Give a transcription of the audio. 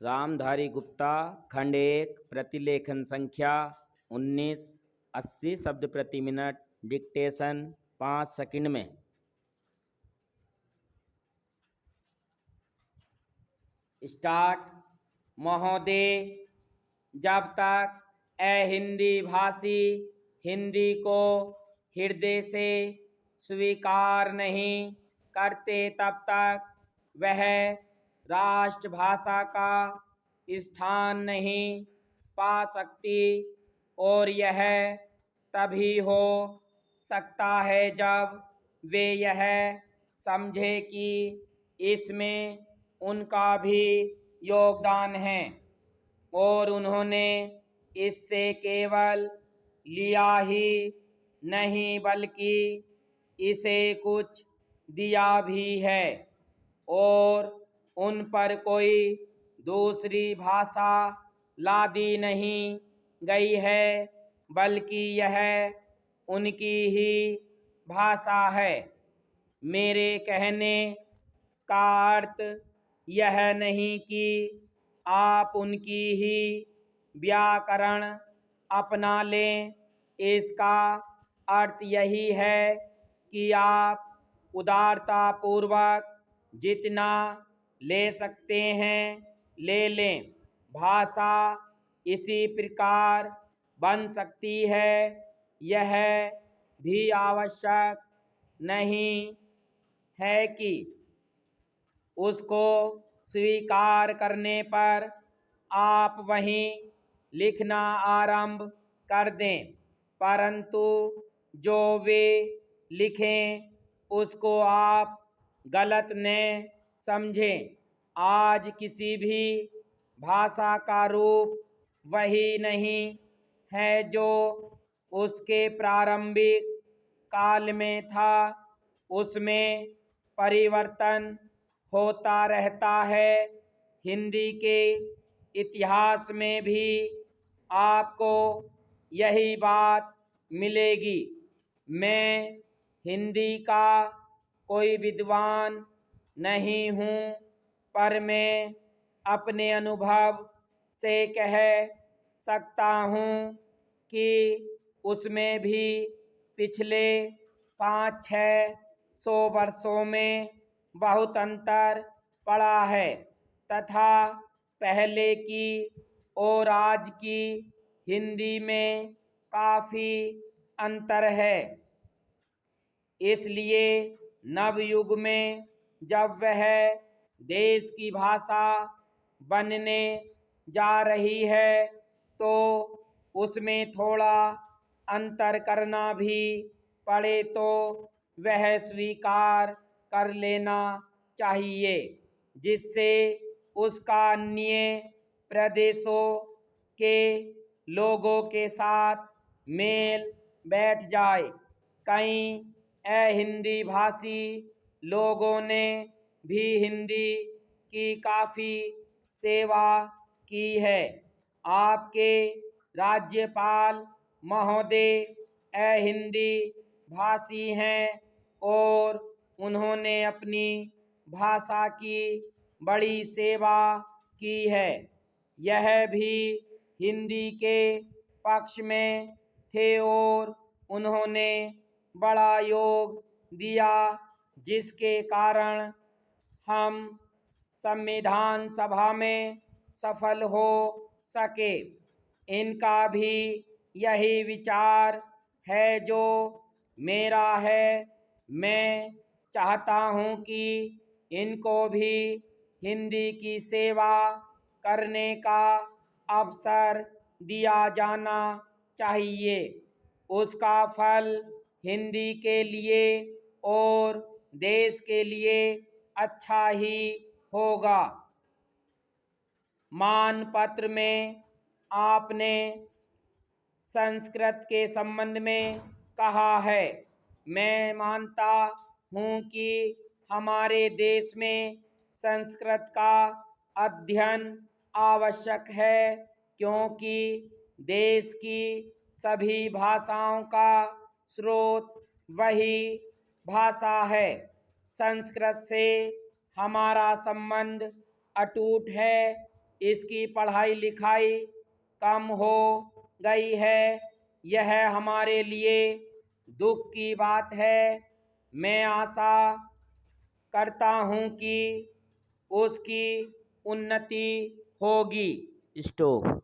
रामधारी गुप्ता, खंड 1, प्रतिलेखन संख्या 19, 80 शब्द प्रति मिनट, डिक्टेशन 5 सेकंड में। स्टार्ट। महोदय, जब तक हिंदी भाषी हिंदी को हृदय से स्वीकार नहीं करते तब तक वह राष्ट्रभाषा का स्थान नहीं पा सकती, और यह तभी हो सकता है जब वे यह समझे कि इसमें उनका भी योगदान है और उन्होंने इससे केवल लिया ही नहीं बल्कि इसे कुछ दिया भी है, और उन पर कोई दूसरी भाषा लादी नहीं गई है बल्कि यह उनकी ही भाषा है। मेरे कहने का अर्थ यह नहीं कि आप उनकी ही व्याकरण अपना लें। इसका अर्थ यही है कि आप उदारतापूर्वक जितना ले सकते हैं ले लें। भाषा इसी प्रकार बन सकती है, यह भी आवश्यक नहीं है कि उसको स्वीकार करने पर आप वहीं लिखना आरंभ कर दें, परंतु जो वे लिखें उसको आप गलत न समझें। आज किसी भी भाषा का रूप वही नहीं है जो उसके प्रारंभिक काल में था। उसमें परिवर्तन होता रहता है। हिंदी के इतिहास में भी आपको यही बात मिलेगी। मैं हिंदी का कोई विद्वान नहीं हूँ, पर मैं अपने अनुभव से कह सकता हूँ कि उसमें भी पिछले 500-600 वर्षों में बहुत अंतर पड़ा है तथा पहले की और आज की हिंदी में काफ़ी अंतर है। इसलिए नवयुग में जब वह देश की भाषा बनने जा रही है तो उसमें थोड़ा अंतर करना भी पड़े तो वह स्वीकार कर लेना चाहिए, जिससे उसका अन्य प्रदेशों के लोगों के साथ मेल बैठ जाए। कई हिंदी भाषी लोगों ने भी हिंदी की काफ़ी सेवा की है। आपके राज्यपाल महोदय हिंदी भाषी हैं और उन्होंने अपनी भाषा की बड़ी सेवा की है। यह भी हिंदी के पक्ष में थे और उन्होंने बड़ा योग दिया, जिसके कारण हम संविधान सभा में सफल हो सके। इनका भी यही विचार है जो मेरा है। मैं चाहता हूँ कि इनको भी हिंदी की सेवा करने का अवसर दिया जाना चाहिए। उसका फल हिंदी के लिए और देश के लिए अच्छा ही होगा। मानपत्र में आपने संस्कृत के संबंध में कहा है। मैं मानता हूँ कि हमारे देश में संस्कृत का अध्ययन आवश्यक है, क्योंकि देश की सभी भाषाओं का स्रोत वही भाषा है। संस्कृत से हमारा संबंध अटूट है इसकी पढ़ाई लिखाई कम हो गई है, यह हमारे लिए दुख की बात है। मैं आशा करता हूँ कि उसकी उन्नति होगी। स्टॉप।